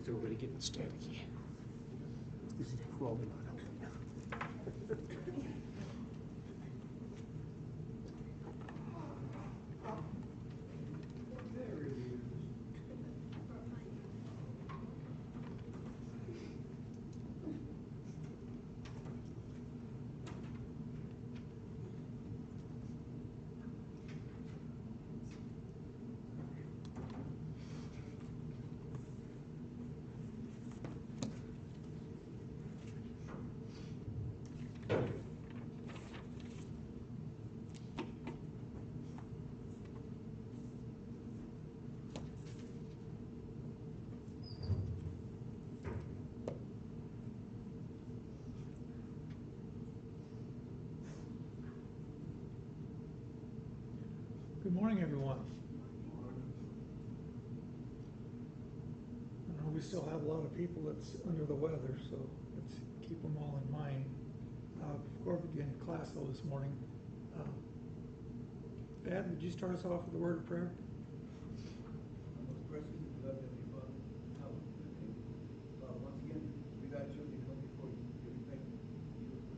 everybody getting staticky. Is it rolling on up? Good morning, everyone. I know we still have a lot of people that's under the weather, so let's keep them all in mind. Before we begin class though this morning, Dad, would you start us off with a word of prayer? Most gracious and beloved Heavenly Father, hallowed be thy name. Father, once again, we got children come before you. Give you thanks for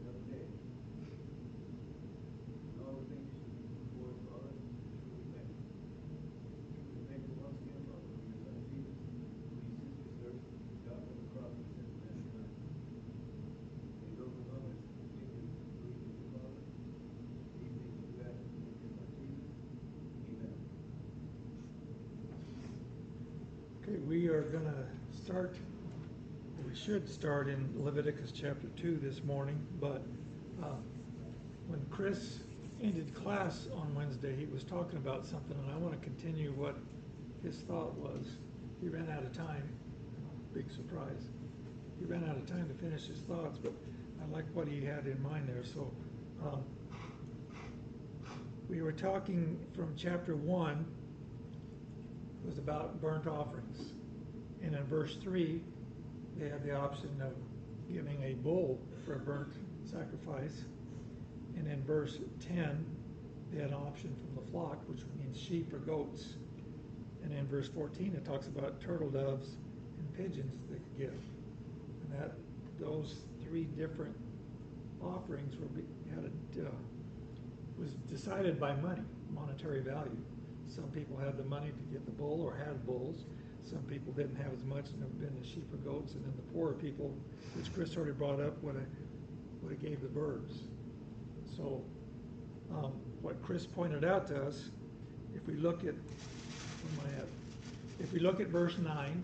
another day. And all the things you do for us, Father, we thank you. We thank you once again, Father, for your Son Jesus, who he sent this earth, died on the cross, and sent to mankind. May those among us continue to believe in you, Father. These things we ask in the name of Jesus. Amen. Okay, we are going to start, we should start in Leviticus chapter 2 this morning, but when Chris ended class on Wednesday, he was talking about something, and I want to continue what his thought was. He ran out of time. Big surprise. He ran out of time to finish his thoughts, but I like what he had in mind there. So we were talking from chapter 1, it was about burnt offerings. And in verse 3, they had the option of giving a bull for a burnt sacrifice. And in verse 10, they had an option from the flock, which means sheep or goats. And in verse 14, it talks about turtle doves and pigeons they could give. And that those three different offerings was decided by money, monetary value. Some people had the money to get the bull or had bulls. Some people didn't have as much and have been the sheep or goats. And then the poorer people, which Chris already brought up, would have gave the birds. So what Chris pointed out to us, if we look at, if we look at verse 9,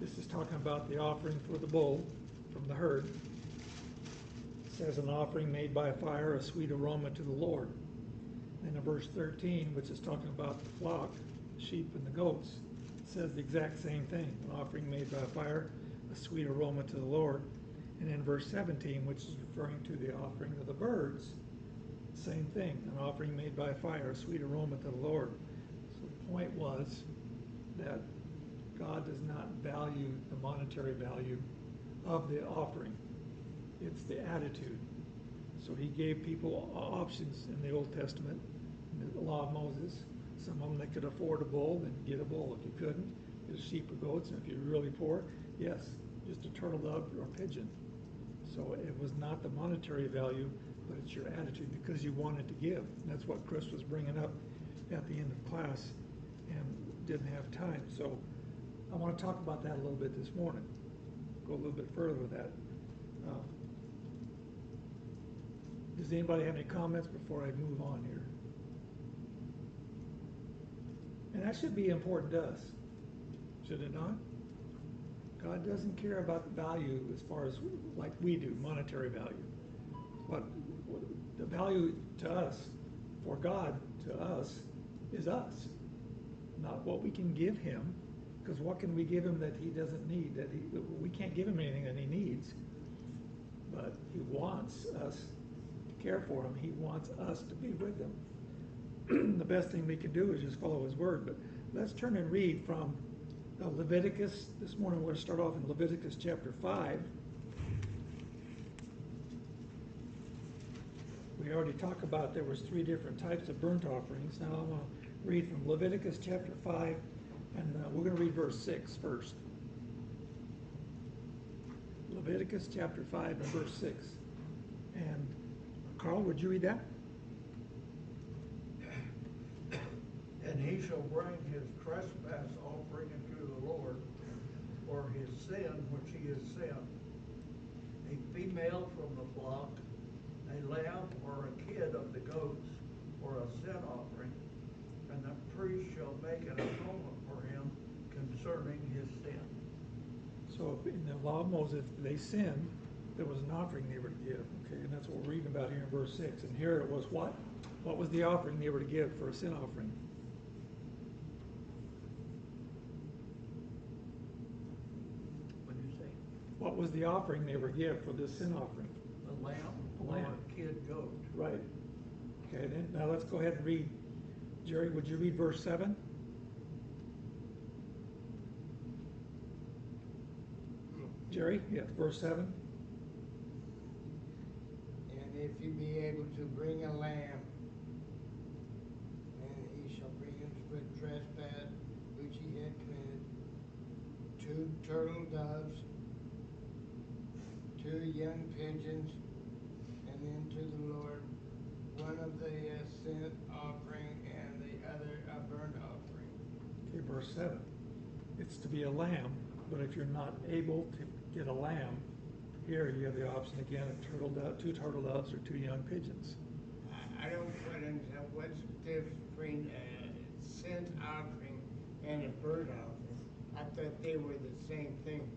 this is talking about the offering for the bull from the herd. It says an offering made by fire, a sweet aroma to the Lord. And in verse 13, which is talking about the flock, the sheep and the goats, it says the exact same thing, an offering made by fire, a sweet aroma to the Lord. And in verse 17, which is referring to the offering of the birds, same thing, an offering made by fire, a sweet aroma to the Lord. So the point was that God does not value the monetary value of the offering. It's the attitude. So he gave people options in the Old Testament, in the law of Moses. Some of them that could afford a bull, then get a bull. If you couldn't, get a sheep or goats. And if you're really poor, yes, just a turtle dove or pigeon. So it was not the monetary value, but it's your attitude because you wanted to give. And that's what Chris was bringing up at the end of class and didn't have time. So I want to talk about that a little bit this morning. Go a little bit further with that. Does anybody have any comments before I move on here? And that should be important to us, should it not? God doesn't care about the value as far as like we do, monetary value. But the value to us, for God, to us, is us. Not what we can give him, because what can we give him that he doesn't need? We can't give him anything that he needs. But he wants us to care for him. He wants us to be with him. The best thing we can do is just follow his word. But let's turn and read from Leviticus. This morning we're going to start off in Leviticus chapter 5. We already talked about there was 3 different types of burnt offerings. Now I'm going to read from Leviticus chapter 5, and we're going to read verse 6 first. Leviticus chapter 5 and verse 6. And Carl, would you read that? And he shall bring his trespass offering unto the Lord for his sin which he has sinned. A female from the flock, a lamb or a kid of the goats for a sin offering, and the priest shall make an atonement for him concerning his sin. So in the law of Moses, if they sinned, there was an offering they were to give. Okay, and that's what we're reading about here in verse 6. And here it was what? What was the offering they were to give for a sin offering? What do you say? What was the offering they were to give for this sin offering? A lamb A or lamb. a kid goat? Right. Okay, then now let's go ahead and read. Jerry, would you read verse 7? Jerry, yes, verse 7. And if he be able to bring a lamb, and he shall bring him for trespass which he had committed, 2 turtle doves, 2 young pigeons, and then to the Lord one of the sin offering and the other a burnt offering. Okay, verse 7. It's to be a lamb, but if you're not able to get a lamb, here you have the option again of 2 turtle doves or 2 young pigeons. I don't quite understand what's the difference between a sin offering and a burnt offering. I thought they were the same thing.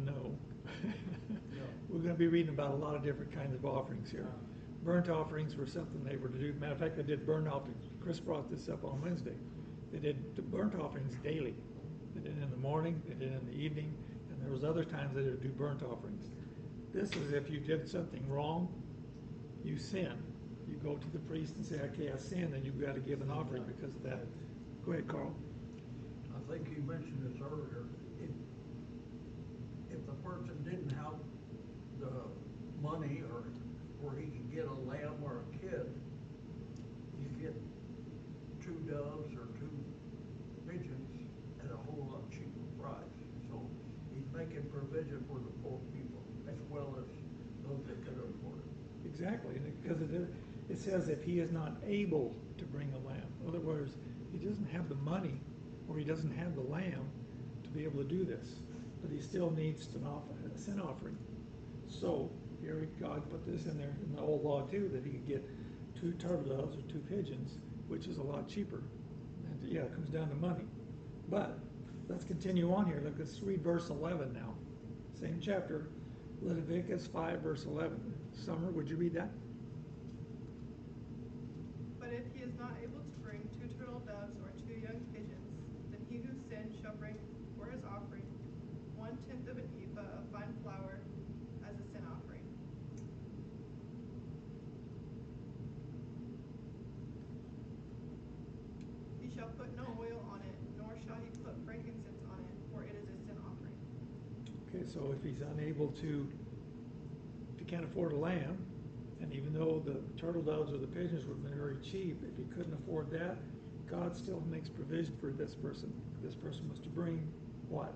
No. No. We're going to be reading about a lot of different kinds of offerings here. Burnt offerings were something they were to do. Matter of fact, they did burnt offerings. Chris brought this up on Wednesday. They did the burnt offerings daily. They did it in the morning, they did it in the evening, and there was other times they would do burnt offerings. This is if you did something wrong, you sin. You go to the priest and say, okay, I sinned, and you've got to give an offering because of that. Go ahead, Carl. I think you mentioned this earlier. If the person didn't have the money or where he could get a lamb or a kid, you get 2 doves or 2 pigeons at a whole lot cheaper price. So he's making provision for the poor people as well as those that could afford it. Exactly, because it says if he is not able to bring a lamb. In other words, he doesn't have the money or he doesn't have the lamb to be able to do this, but he still needs a sin offering. So here God put this in there in the old law too, that he could get 2 turtle doves or 2 pigeons, which is a lot cheaper. And yeah, it comes down to money. But let's continue on here. Let's read verse 11 now. Same chapter, Leviticus 5, verse 11. Summer, would you read that? But if he is not able to bring 2 turtle doves or 2 young pigeons, then he who sinned shall bring for his offering 1/10 of an ephah of fine flour as a sin offering. He shall put no oil on it, nor shall he put frankincense on it, for it is a sin offering. Okay, so if he's unable to, if he can't afford a lamb, and even though the turtle doves or the pigeons would have been very cheap, if he couldn't afford that, God still makes provision for this person. This person was to bring what?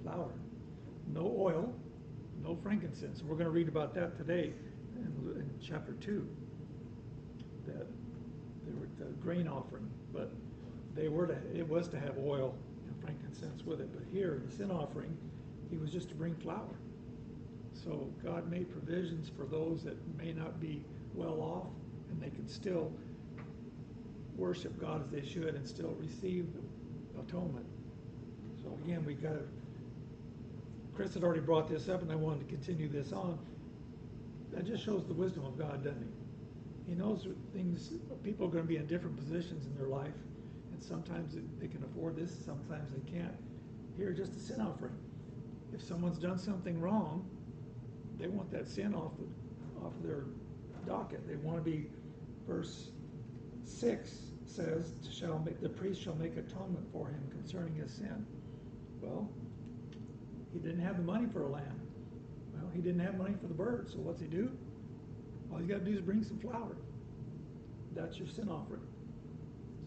Flour. No oil, no frankincense. And we're going to read about that today in chapter 2. That they were the grain offering, but it was to have oil and frankincense with it. But here, the sin offering, he was just to bring flour. So God made provisions for those that may not be well off, and they can still worship God as they should and still receive atonement. So again, we got to. Chris had already brought this up, and I wanted to continue this on. That just shows the wisdom of God, doesn't he? He knows things. People are going to be in different positions in their life, and sometimes they can afford this, sometimes they can't. Here, just a sin offering. If someone's done something wrong, they want that sin off of their docket. They want to be. Verse 6 says, the priest shall make atonement for him concerning his sin. Well, he didn't have the money for a lamb. Well, he didn't have money for the bird, so what's he do? All he's got to do is bring some flour. That's your sin offering.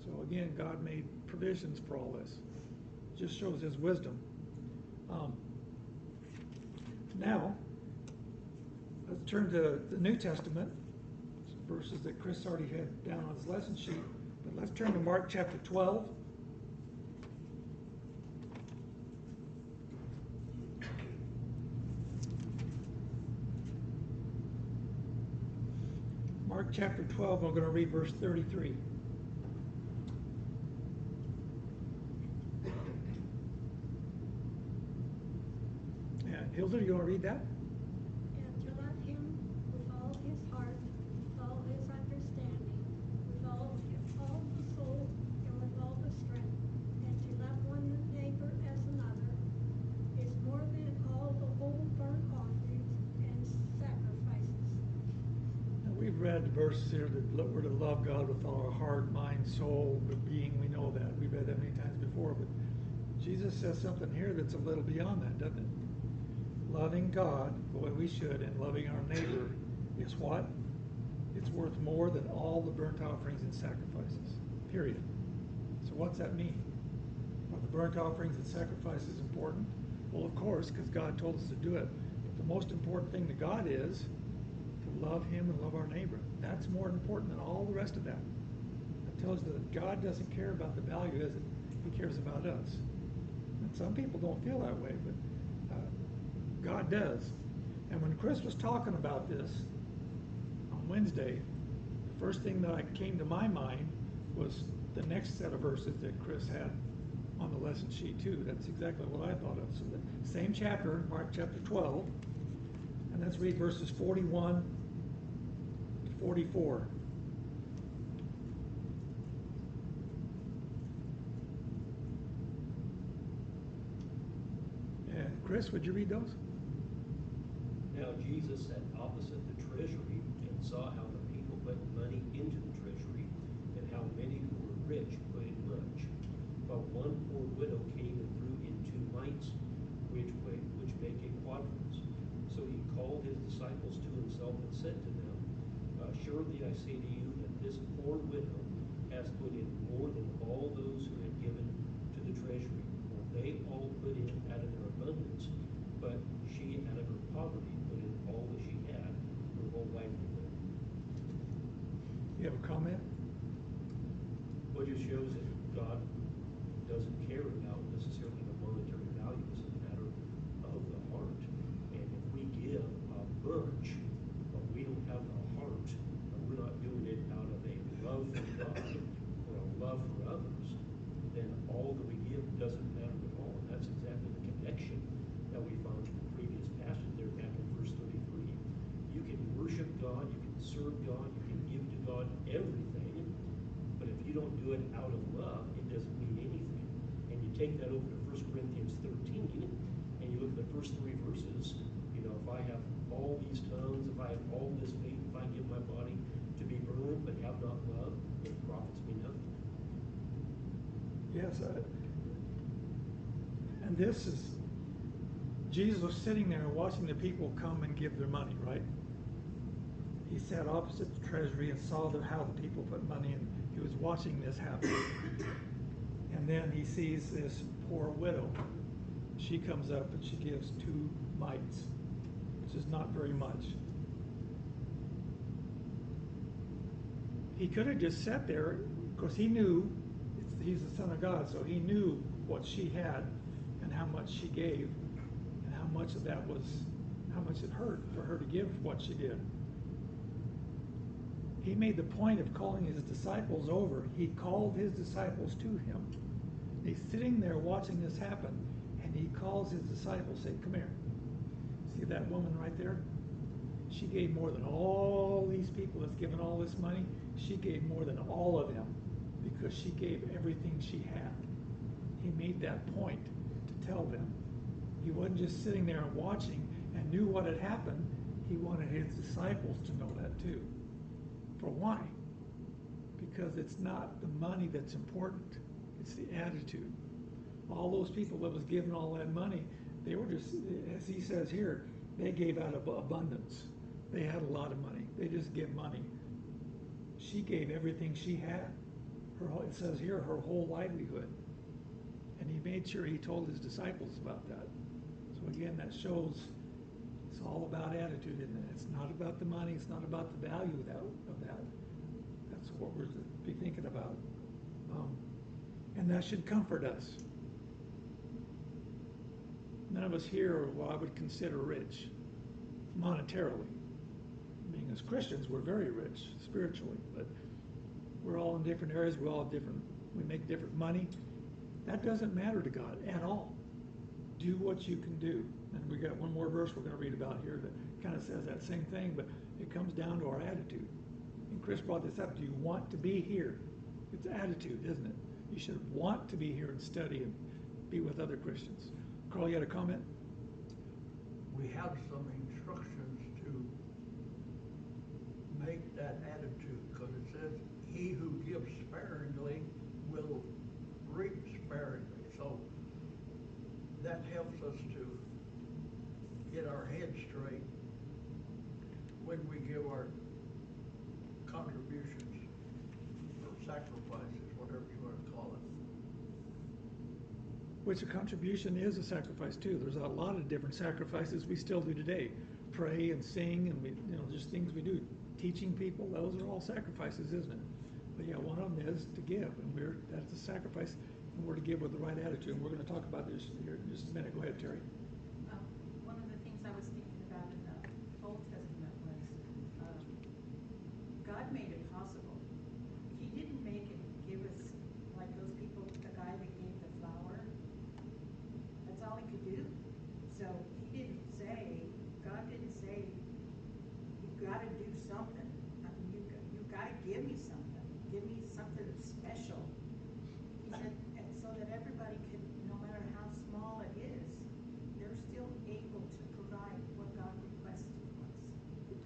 So again, God made provisions for all this. Just shows his wisdom. Now, let's turn to the New Testament, verses that Chris already had down on his lesson sheet. But let's turn to Mark chapter 12. Mark chapter 12, we're going to read verse 33. Hilda, you want to read that? And to love him with all his heart, with all his understanding, with all the soul, and with all the strength, and to love one neighbor as another, is more than all the whole burnt offerings and sacrifices. Now, we've read verses here that we're to love God with all our heart, mind, soul, the being. We know that. We've read that many times before, but Jesus says something here that's a little beyond that, doesn't it? Loving God the way we should and loving our neighbor is what? It's worth more than all the burnt offerings and sacrifices, period. So what's that mean? Are the burnt offerings and sacrifices important? Well, of course, because God told us to do it. But the most important thing to God is to love him and love our neighbor. That's more important than all the rest of that. It tells you that God doesn't care about the value, does it? He cares about us. And some people don't feel that way, but God does. And when Chris was talking about this on Wednesday, the first thing that came to my mind was the next set of verses that Chris had on the lesson sheet too. That's exactly what I thought of. So the same chapter, Mark chapter 12, and let's read verses 41 to 44. And Chris, would you read those? Now Jesus sat opposite the treasury and saw how the people put money into the treasury, and how many who were rich put in much. But one poor widow came and threw in 2 mites, which make a quadrans. So he called his disciples to himself and said to them, Surely I say to you that this poor widow has put in more than all those who have given to the treasury, for they all put in out of their abundance, but she out of her poverty put in all that she had, her whole livelihood. You have a comment? What just shows that God doesn't care about necessarily the monetary value. It's a matter of the heart. And if we give a bunch, but we don't have the heart, and we're not doing it out of a love for God or a love for others, then all that we give doesn't matter at all. And that's exactly the connection that we found in the previous passage there back in verse 33. You can worship God, you can serve God, you can give to God everything, but if you don't do it out of love, it doesn't mean anything. And you take that over to 1 Corinthians 13, and you look at the first 3 verses, if I have all these tongues, if I have all this faith, if I give my body to be burned, but have not love, it profits me nothing. Yes. And this is, Jesus was sitting there watching the people come and give their money, right? He sat opposite the treasury and saw how the people put money in. He was watching this happen. And then he sees this poor widow. She comes up and she gives 2 mites, which is not very much. He could have just sat there, because he knew he's the Son of God, so he knew what she had and how much she gave and how much of that was, how much it hurt for her to give what she did. He made the point of calling his disciples over. He called his disciples to him. He's sitting there watching this happen, and he calls his disciples, saying, come here. See that woman right there? She gave more than all these people that's given all this money. She gave more than all of them because she gave everything she had. He made that point to tell them. He wasn't just sitting there and watching and knew what had happened. He wanted his disciples to know that too. For why? Because it's not the money that's important. It's the attitude. All those people that was given all that money, they were just, as he says here, they gave out of abundance. They had a lot of money. They just give money. She gave everything she had. It says here, her whole livelihood. And he made sure he told his disciples about that. So again, that shows all about attitude, isn't it? It's not about the money, it's not about the value of that. That's what we're to be thinking about. And that should comfort us. None of us here are what I would consider rich, monetarily. Being as Christians, we're very rich spiritually, but we're all in different areas, we make different money. That doesn't matter to God at all. Do what you can do. And we got one more verse we're going to read about here that kind of says that same thing, but it comes down to our attitude. And Chris brought this up. Do you want to be here? It's attitude, isn't it? You should want to be here and study and be with other Christians. Carl, you had a comment? We have some instructions to make that attitude, because it says, he who gives sparingly will reap sparingly. So that helps us to get our head straight when we give our contributions or sacrifices, whatever you want to call it. Which a contribution is a sacrifice too. There's a lot of different sacrifices we still do today. Pray and sing and just things we do. Teaching people, those are all sacrifices, isn't it? But yeah, one of them is to give, and that's a sacrifice, and we're to give with the right attitude. And we're going to talk about this here in just a minute. Go ahead, Terry. One of the things I was thinking about in the Old Testament was God made it possible. He didn't make it give us, like those people, the guy that gave the flour. That's all he could do. So he didn't say, God didn't say, you've got to do something. I mean, you've got to give me something. Give me something special. He said, and so that everybody could, no matter how small it is, they're still able to provide what God requested of us.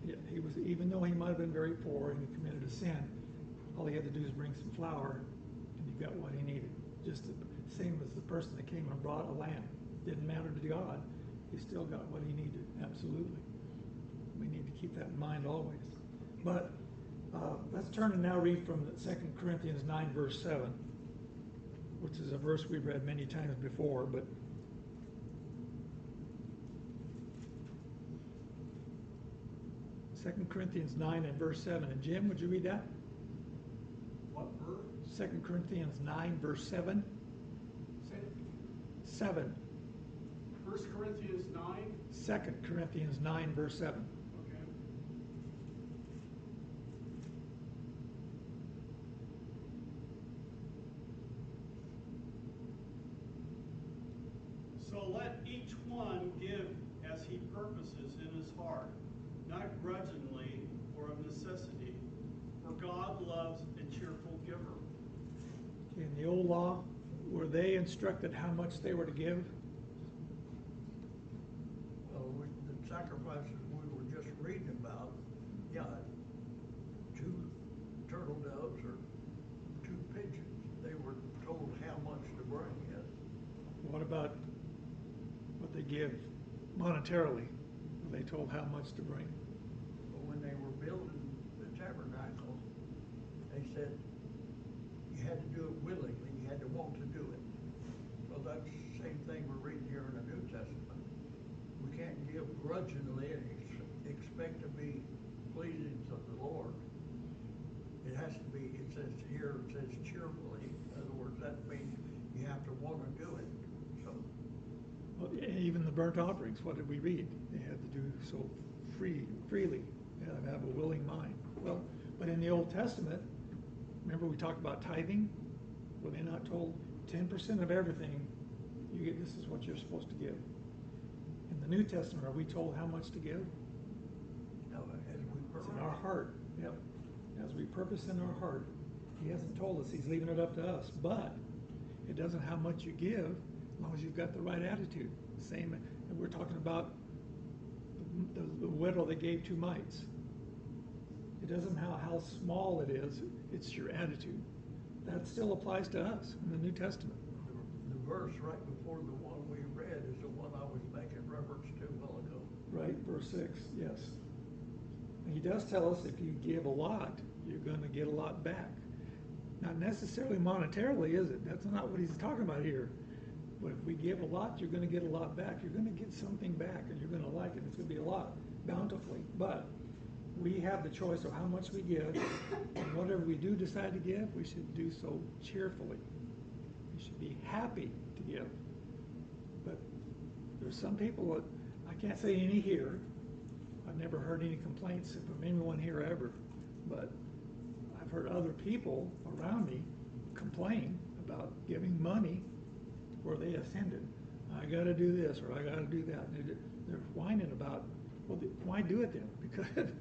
Yeah, he was, even though he might have been very poor and he committed a sin, all he had to do is bring some flour, and he got what he needed. Just the same as the person that came and brought a lamb. Didn't matter to God. He still got what he needed. Absolutely. We need to keep that in mind always. But let's turn and now read from 2 Corinthians 9, verse 7, which is a verse we've read many times before, but 2 Corinthians 9 and verse 7. And Jim, would you read that? What verse? 2 Corinthians 9, verse 7. 7. 1 Corinthians 9? 2 Corinthians 9, verse 7. Okay. So let each one give as he purposes in his heart, not grudgingly or of necessity, for God loves a cheerful giver. Okay, in the old law, were they instructed how much they were to give? Well, the sacrifices we were just reading about, yeah, 2 turtle doves or 2 pigeons, they were told how much to bring in. What about what they give monetarily? Were they told how much to bring? But when they were building the tabernacle, they said you had to do it willingly, you had to want to do it. So that's the same thing we're reading here in the New Testament. We can't give grudgingly and expect to be pleasing to the Lord. It has to be, it says cheerfully. In other words, that means you have to want to do it. So, Well, even the burnt offerings, what did we read? They had to do so freely. They had to have a willing mind. Well, but in the Old Testament, remember we talked about tithing? Were they not told 10% of everything, you get, this is what you're supposed to give? In the New Testament, are we told how much to give? no, as we It's in our heart. Yep. As we purpose in our heart. He hasn't told us. He's leaving it up to us. But it doesn't how much you give, as long as you've got the right attitude. Same, and we're talking about the widow that gave 2 mites. It doesn't how small it is, it's your attitude. That still applies to us in the New Testament. The verse right before the one we read is the one I was making reference to a while ago. Right, verse 6, yes. And he does tell us if you give a lot, you're going to get a lot back. Not necessarily monetarily, is it? That's not what he's talking about here. But if we give a lot, you're gonna get a lot back. You're gonna get something back, and you're gonna like it. It's gonna be a lot, bountifully. But we have the choice of how much we give, and whatever we do decide to give, we should do so cheerfully. We should be happy to give. But there's some people that, I can't say any here, I've never heard any complaints from anyone here ever, but I've heard other people around me complain about giving money where they offended. I gotta do this, or I gotta do that. And they're whining about, well, why do it then? Because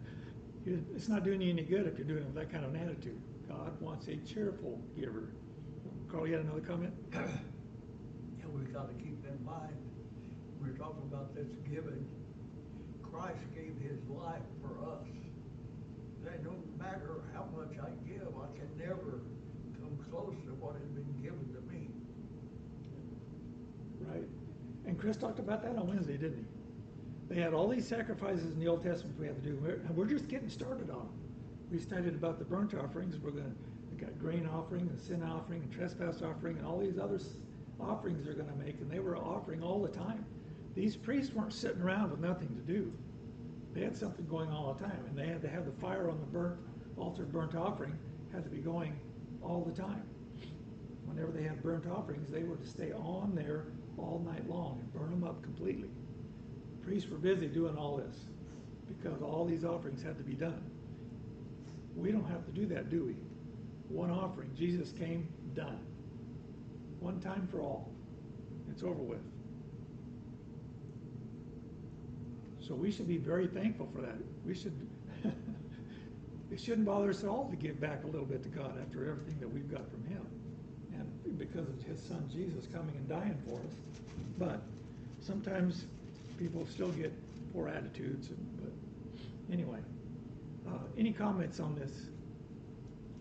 it's not doing you any good if you're doing it with that kind of an attitude. God wants a cheerful giver. Carl, you had another comment? Yeah, we gotta keep in mind, we're talking about this giving. Christ gave his life for us. And no matter how much I give, I can never come close to what has been given to me. Right. And Chris talked about that on Wednesday, didn't he? They had all these sacrifices in the Old Testament we had to do, and we're just getting started on them. We studied about the burnt offerings. We got grain offering, and sin offering, and trespass offering, and all these other offerings they're going to make, and they were offering all the time. These priests weren't sitting around with nothing to do. They had something going on all the time, and they had to have the fire on the burnt offering had to be going all the time. Whenever they had burnt offerings, they were to stay on there all night long and burn them up completely. Priests were busy doing all this because all these offerings had to be done. We don't have to do that, do we? One offering. Jesus came, done. One time for all. It's over with. So we should be very thankful for that. We should, it shouldn't bother us at all to give back a little bit to God after everything that we've got from him. And because of his son Jesus coming and dying for us. But sometimes people still get poor attitudes. But anyway, any comments on this?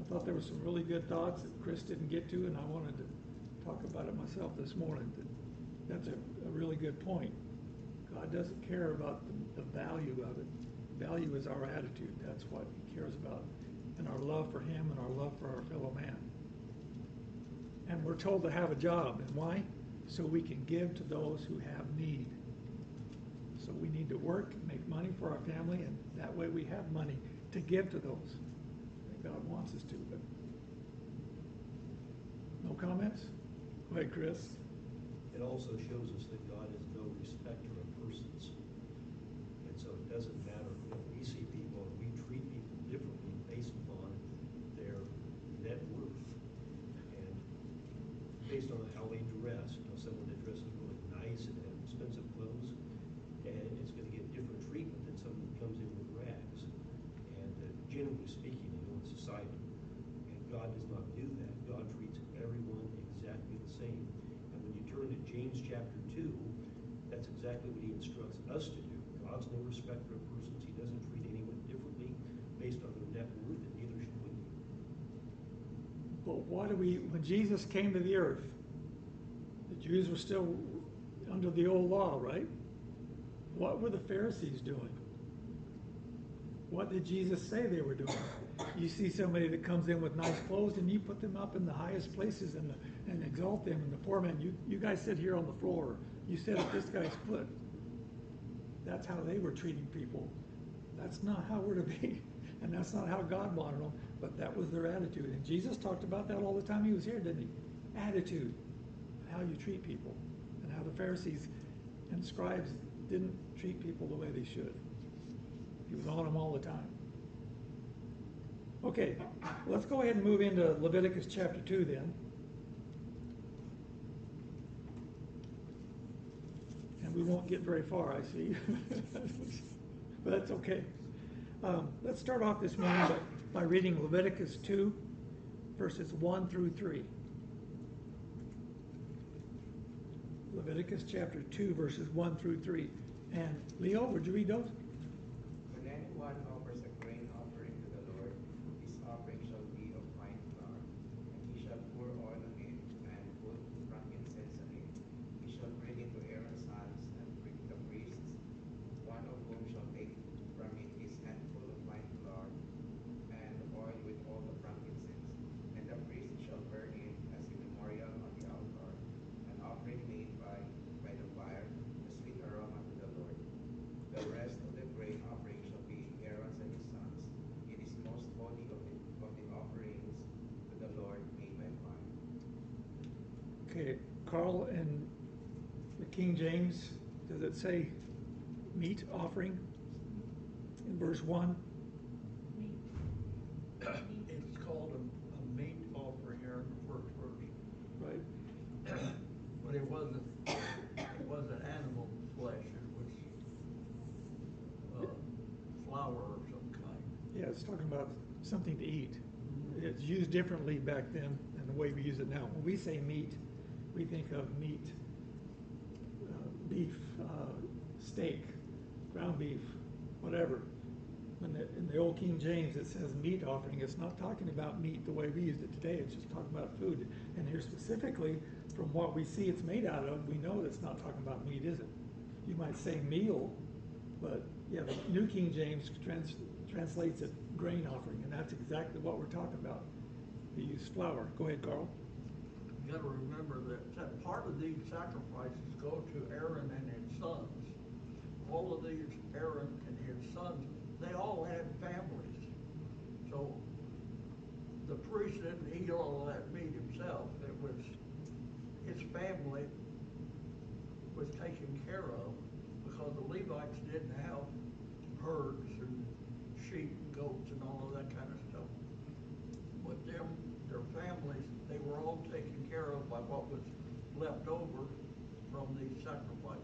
I thought there were some really good thoughts that Chris didn't get to, and I wanted to talk about it myself this morning. That's a really good point. God doesn't care about the value of it. Value is our attitude. That's what he cares about. And our love for him and our love for our fellow man. And we're told to have a job. And why? So we can give to those who have need. So we need to work and make money for our family, and that way we have money to give to those that God wants us to. But no comments? Go ahead, Chris. It also shows us that God is no respecter of persons. And so it doesn't matter if we see people and we treat people differently based upon their net worth. And based on how they dress, someone that dresses really nice and has expensive clothes, and it's going to get different treatment than someone who comes in with rags. And generally speaking, in society, and God does not do that. God treats everyone exactly the same. And when you turn to James chapter 2, that's exactly what he instructs us to do. God's no respecter of persons. He doesn't treat anyone differently based on their net worth, and neither should we. But when Jesus came to the earth, the Jews were still under the old law, right? What were the Pharisees doing? What did Jesus say they were doing? You see somebody that comes in with nice clothes and you put them up in the highest places and exalt them, and the poor man, you guys sit here on the floor. You sit at this guy's foot. That's how they were treating people. That's not how we're to be. And that's not how God wanted them, but that was their attitude. And Jesus talked about that all the time he was here, didn't he? Attitude, how you treat people, and how the Pharisees and scribes didn't treat people the way they should. He was on them all the time. Okay, let's go ahead and move into Leviticus chapter 2 then. And we won't get very far, I see. But that's okay. Let's start off this morning by reading Leviticus 2, verses 1 through 3. Leviticus chapter 2, verses 1 through 3. And Leo, would you read those? When anyone offers a grain offering to the Lord, his offering shall be of fine flour, and he shall pour oil on it, and put frankincense on it. He shall bring it to Aaron's sons, and bring the priests, one of whom shall take from it his handful of fine flour, and oil with all the frankincense. And the priest shall burn it as a memorial on the altar, an offering made Carl, in the King James, does it say meat offering in verse 1? It's called a meat offering there in the first verse. Right. But it wasn't animal flesh, it was flour of some kind. Yeah, it's talking about something to eat. It's used differently back then than the way we use it now. When we say meat, we think of meat, beef, steak, ground beef, whatever. In the old King James, it says meat offering. It's not talking about meat the way we use it today. It's just talking about food. And here specifically, from what we see it's made out of, we know it's not talking about meat, is it? You might say meal, but yeah, the New King James translates it grain offering, and that's exactly what we're talking about. They use flour. Go ahead, Carl. You gotta remember that part of these sacrifices go to Aaron and his sons. All of these, Aaron and his sons, they all had families. So the priest didn't eat all of that meat himself. It was his family was taken care of, because the Levites didn't have herds and sheep and goats and all of that kind of stuff. But their families, they were all taken care of by what was left over from these sacrifices.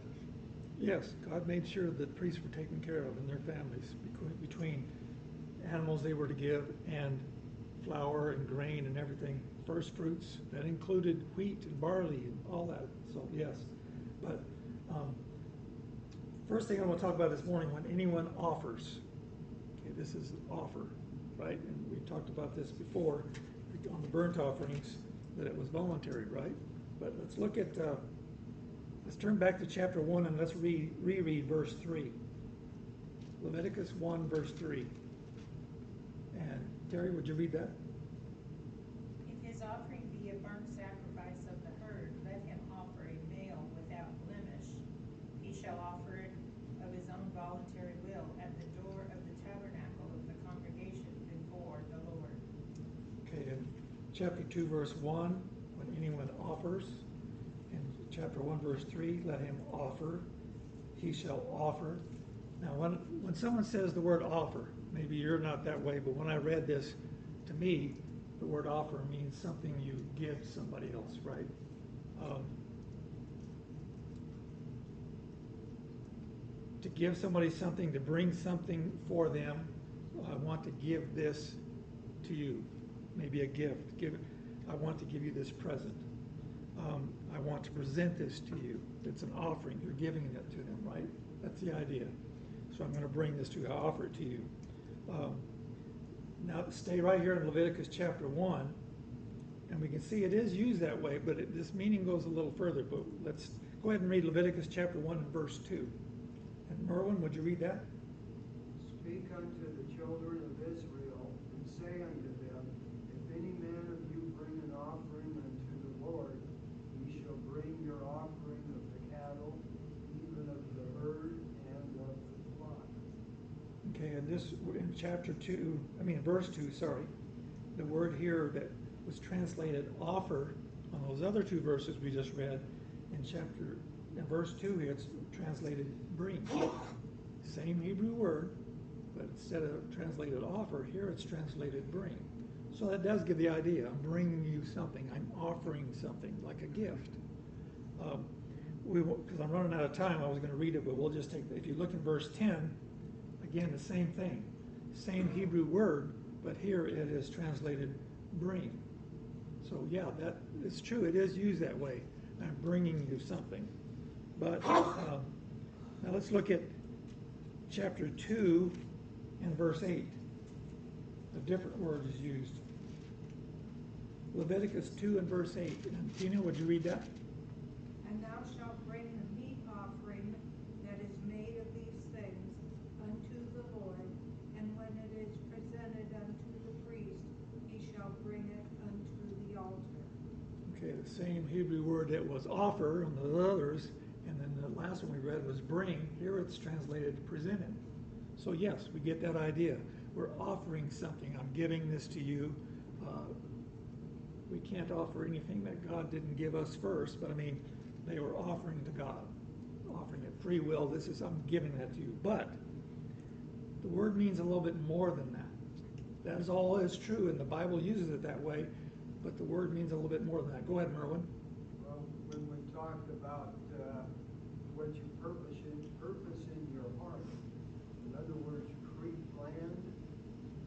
Yes, God made sure that priests were taken care of and their families between animals they were to give and flour and grain and everything. First fruits, that included wheat and barley and all that. So yes, but first thing I want to talk about this morning, when anyone offers, okay, this is offer, right? And we talked about this before on the burnt offerings, that it was voluntary, right? But let's look at, let's turn back to chapter 1 and let's reread verse 3. Leviticus 1 verse 3. And Terry, would you read that? If his offering be a burnt sacrifice of the herd, let him offer a male without blemish. He shall offer it of his own voluntary will at the door of the tabernacle of the congregation before the Lord. Okay, in chapter 2 verse 1, when anyone offers. In chapter 1 verse 3, let him offer. He shall offer. Now when someone says the word offer, maybe you're not that way, but when I read this, to me, the word offer means something you give somebody else, right? To give somebody something, to bring something for them. I want to give this to you. Maybe a gift. I want to give you this present. I want to present this to you. It's an offering. You're giving it to them, right? That's the idea. So I'm going to bring this to you. I offer it to you. Now stay right here in Leviticus chapter 1, and we can see it is used that way, but this meaning goes a little further. But let's go ahead and read Leviticus chapter 1 and verse 2. And Merwin, would you read that? Speak unto the children of Israel, and say unto them, if any man of you bring an offering unto the Lord, ye shall bring your offering of the cattle, even of the herd and of the flock. Okay, and this in verse 2, sorry, the word here that was translated offer on those other two verses we just read, in verse 2 here it's translated bring. Same Hebrew word, but instead of translated offer, here it's translated bring. So that does give the idea. I'm bringing you something. I'm offering something, like a gift. Because I'm running out of time, I was going to read it, but we'll just take, if you look in verse 10, again, the same thing. Same Hebrew word, but here it is translated bring. So yeah, that is true. It is used that way. I'm bringing you something. But now let's look at chapter 2 and verse 8. A different word is used. Leviticus 2 and verse 8. And Tina, would you read that? And thou shalt bring the meat offering that is made of these things unto the Lord, and when it is presented unto the priest, he shall bring it unto the altar. Okay, the same Hebrew word that was offer on the others, and then the last one we read was bring. Here it's translated presented. So yes, we get that idea. We're offering something. I'm giving this to you. we can't offer anything that God didn't give us first, but I mean, they were offering to God, offering it free will. This is, I'm giving that to you. But the word means a little bit more than that. That is all is true, and the Bible uses it that way, but the word means a little bit more than that. Go ahead, Merwin. Well, when we talked about what you purpose in your heart, in other words, pre-planned,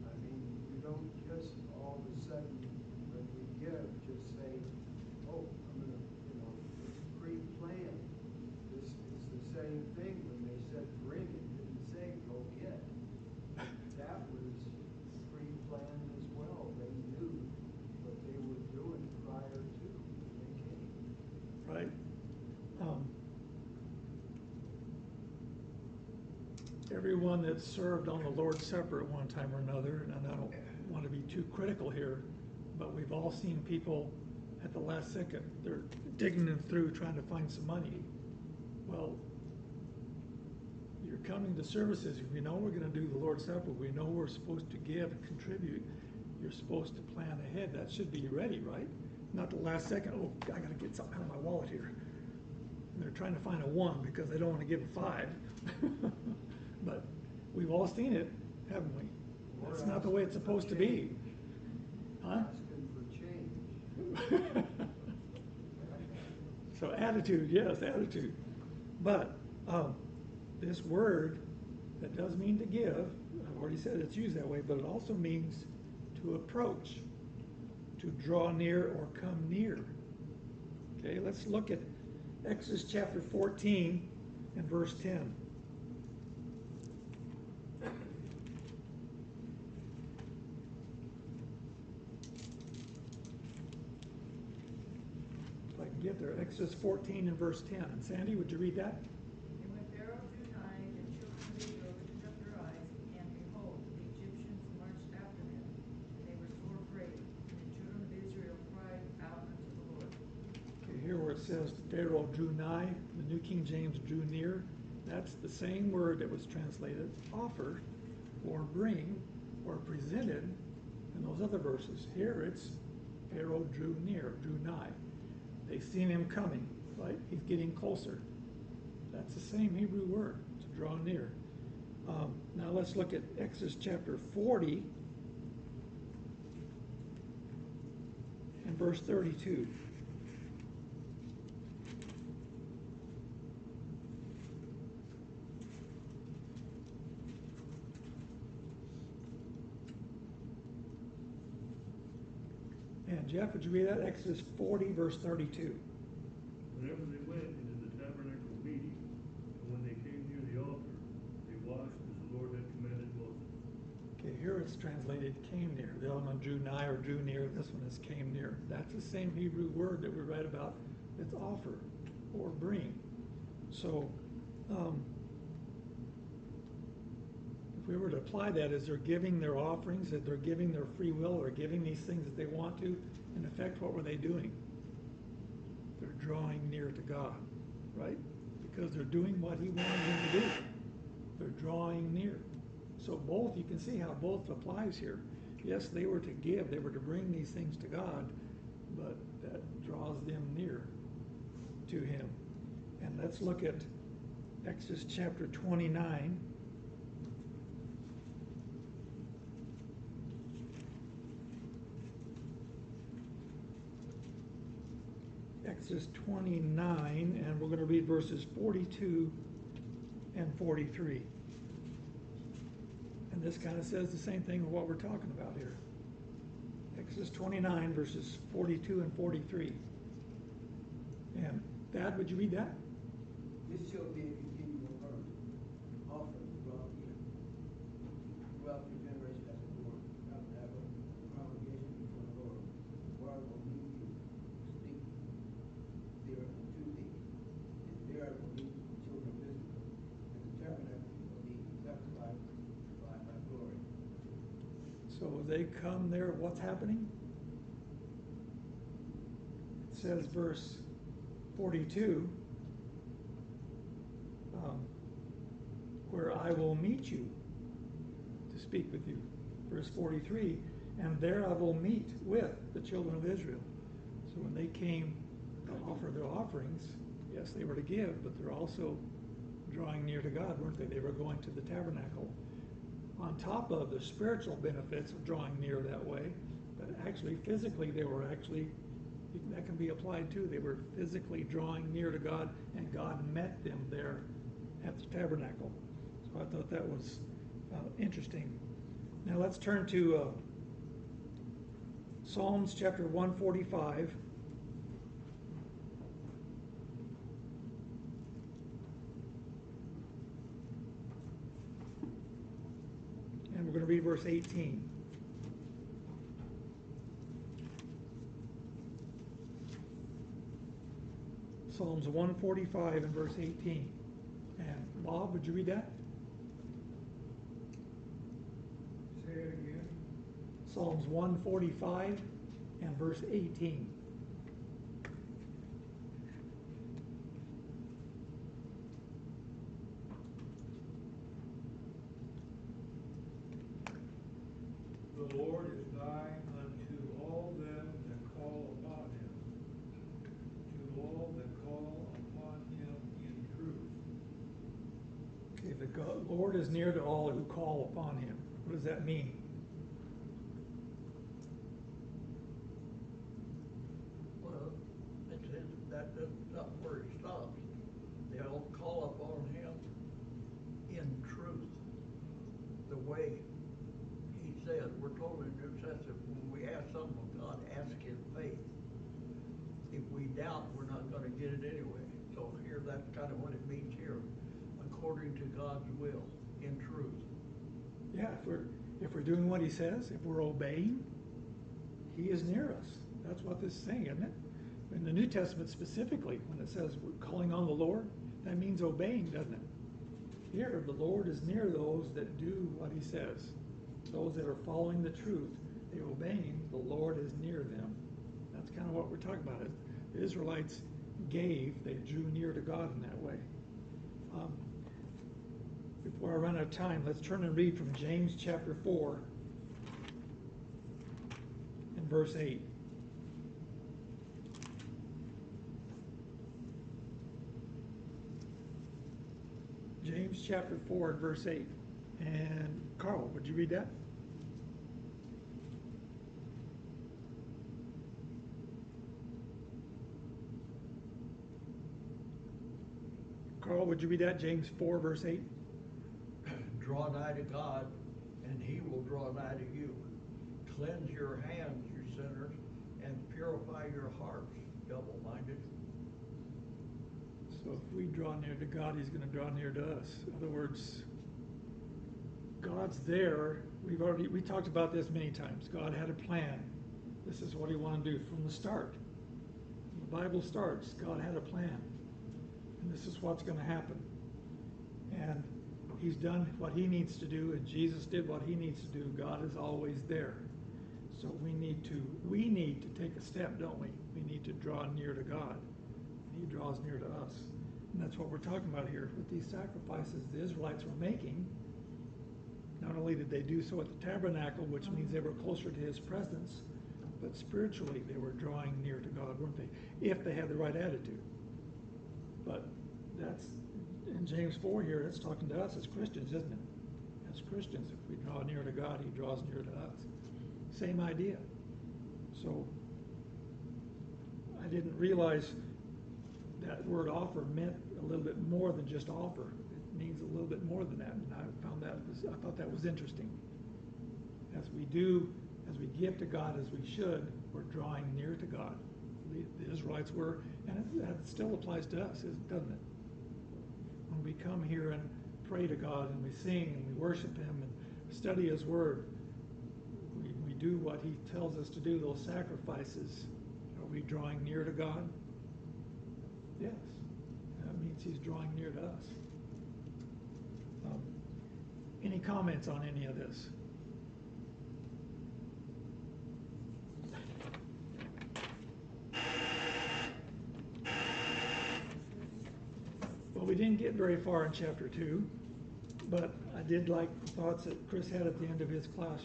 I mean, you don't just all of a sudden, when you give, just say, oh, I'm going to, it's pre-planned. This is the same thing when they said bring, it didn't say go get. That was pre-planned as well. They knew what they were doing prior to when they came. Right? Everyone that served on the Lord's Supper at one time or another, and I don't want to be too critical here, but we've all seen people at the last second, they're digging them through trying to find some money. Well, you're coming to services, if we know we're going to do the Lord's Supper, we know we're supposed to give and contribute, you're supposed to plan ahead. That should be ready, right? Not the last second, oh, I got to get something out of my wallet here. And they're trying to find a 1 because they don't want to give a 5. But we've all seen it, haven't we? That's not the way it's supposed to be. Huh? Asking for change. So attitude, yes, attitude. But this word, that does mean to give. I've already said it's used that way, but it also means to approach, to draw near or come near. Okay, let's look at Exodus chapter 14 and verse 10. If I can get there, Exodus 14 and verse 10. And Sandy, would you read that? And when Pharaoh drew nigh, the children of Israel lifted up their eyes, and behold, the Egyptians marched after them, and they were sore afraid. And the children of Israel cried out unto the Lord. Okay, here where it says Pharaoh drew nigh, the New King James drew near, that's the same word that was translated offered or bring or presented in those other verses. Here it's Pharaoh drew near, drew nigh. They seen him coming, right? He's getting closer. That's the same Hebrew word, to draw near. Now let's look at Exodus chapter 40 and verse 32. And Jeff, would you read that? Exodus 40, verse 32. Whenever they went into the tabernacle meeting, and when they came near the altar, they washed as the Lord had commanded Moses. Okay, here it's translated came near. The other one drew nigh or drew near. This one is came near. That's the same Hebrew word that we read about. It's offer or bring. So, if we were to apply that as they're giving their offerings, that they're giving their free will, or giving these things that they want to, in effect, what were they doing? They're drawing near to God, right? Because they're doing what he wanted them to do. They're drawing near. So both, you can see how both applies here. Yes, they were to give, they were to bring these things to God, but that draws them near to him. And let's look at Exodus chapter 29. Exodus 29, and we're going to read verses 42 and 43. And this kind of says the same thing of what we're talking about here. Exodus 29, verses 42 and 43. And Dad, would you read that? This shall be a continual burden, offering throughout the year, throughout your generation as a Lord, tabernacle, congregation before the Lord, where I will meet you, speak there unto thee, and there I will meet the children of Israel, and the tabernacle will be sanctified by my glory. So they come there, what's happening? It says verse 42, where I will meet you to speak with you. Verse 43, and there I will meet with the children of Israel. So when they came to offer their offerings, yes, they were to give, but they're also drawing near to God, weren't they? They were going to the tabernacle. On top of the spiritual benefits of drawing near that way, but actually physically that can be applied too. They were physically drawing near to God, and God met them there at the tabernacle. So I thought that was interesting. Now let's turn to Psalms chapter 145. And we're going to read verse 18. Psalms 145 and verse 18. And Bob, would you read that? Say it again. Psalms 145 and verse 18. The Lord is nigh unto all them that call upon him, to all that call upon him in truth. Okay, the Lord is near to all who call upon him. What does that mean? Well, it says that's not where it stops. They'll call upon him in truth, the way he said. We're told in the New Testament, when we ask something of God, ask in faith. If we doubt, we're not going to get it anyway. So here, that's kind of what it means here, according to God's will, in truth. Yeah, if we're doing what he says, if we're obeying, he is near us. That's what this is saying, isn't it? In the New Testament specifically, when it says we're calling on the Lord, that means obeying, doesn't it? Here, the Lord is near those that do what he says. Those that are following the truth, they're obeying, the Lord is near them. That's kind of what we're talking about. The Israelites they drew near to God in that way. Before I run out of time, let's turn and read from James chapter 4 and verse 8. James chapter 4 and verse 8. And Carl, would you read that? Carl, would you read that? James 4 verse 8. Draw nigh to God, and he will draw nigh to you. Cleanse your hands, you sinners, and purify your hearts, double-minded. So if we draw near to God, he's going to draw near to us. In other words, God's there. We talked about this many times. God had a plan. This is what he wanted to do from the start. When the Bible starts, God had a plan. And this is what's going to happen. And he's done what he needs to do, and Jesus did what he needs to do. God is always there. So we need to take a step, don't we? We need to draw near to God. He draws near to us. And that's what we're talking about here with these sacrifices the Israelites were making. Not only did they do so at the tabernacle, which means they were closer to his presence, but spiritually they were drawing near to God, weren't they? If they had the right attitude. But that's, in James 4 here, it's talking to us as Christians, isn't it? As Christians, if we draw near to God, he draws near to us. Same idea. So I didn't realize that word offer meant a little bit more than just offer. It means a little bit more than that. And I thought that was interesting. As we give to God as we should, we're drawing near to God. The Israelites were, and that still applies to us, doesn't it? When we come here and pray to God and we sing and we worship him and study his word, we do what he tells us to do, those sacrifices. Are we drawing near to God? Yes. That means he's drawing near to us. Any comments on any of this? Well, we didn't get very far in chapter 2, but I did like the thoughts that Chris had at the end of his class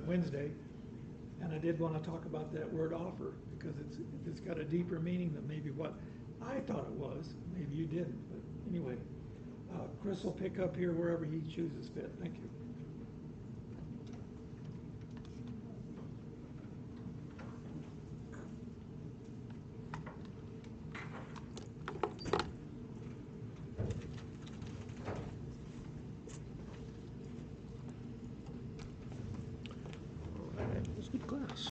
Wednesday. And I did want to talk about that word offer, because it's got a deeper meaning than maybe what I thought it was. Maybe you didn't, but anyway. Chris will pick up here wherever he chooses fit. Thank you. All right, it was a good class.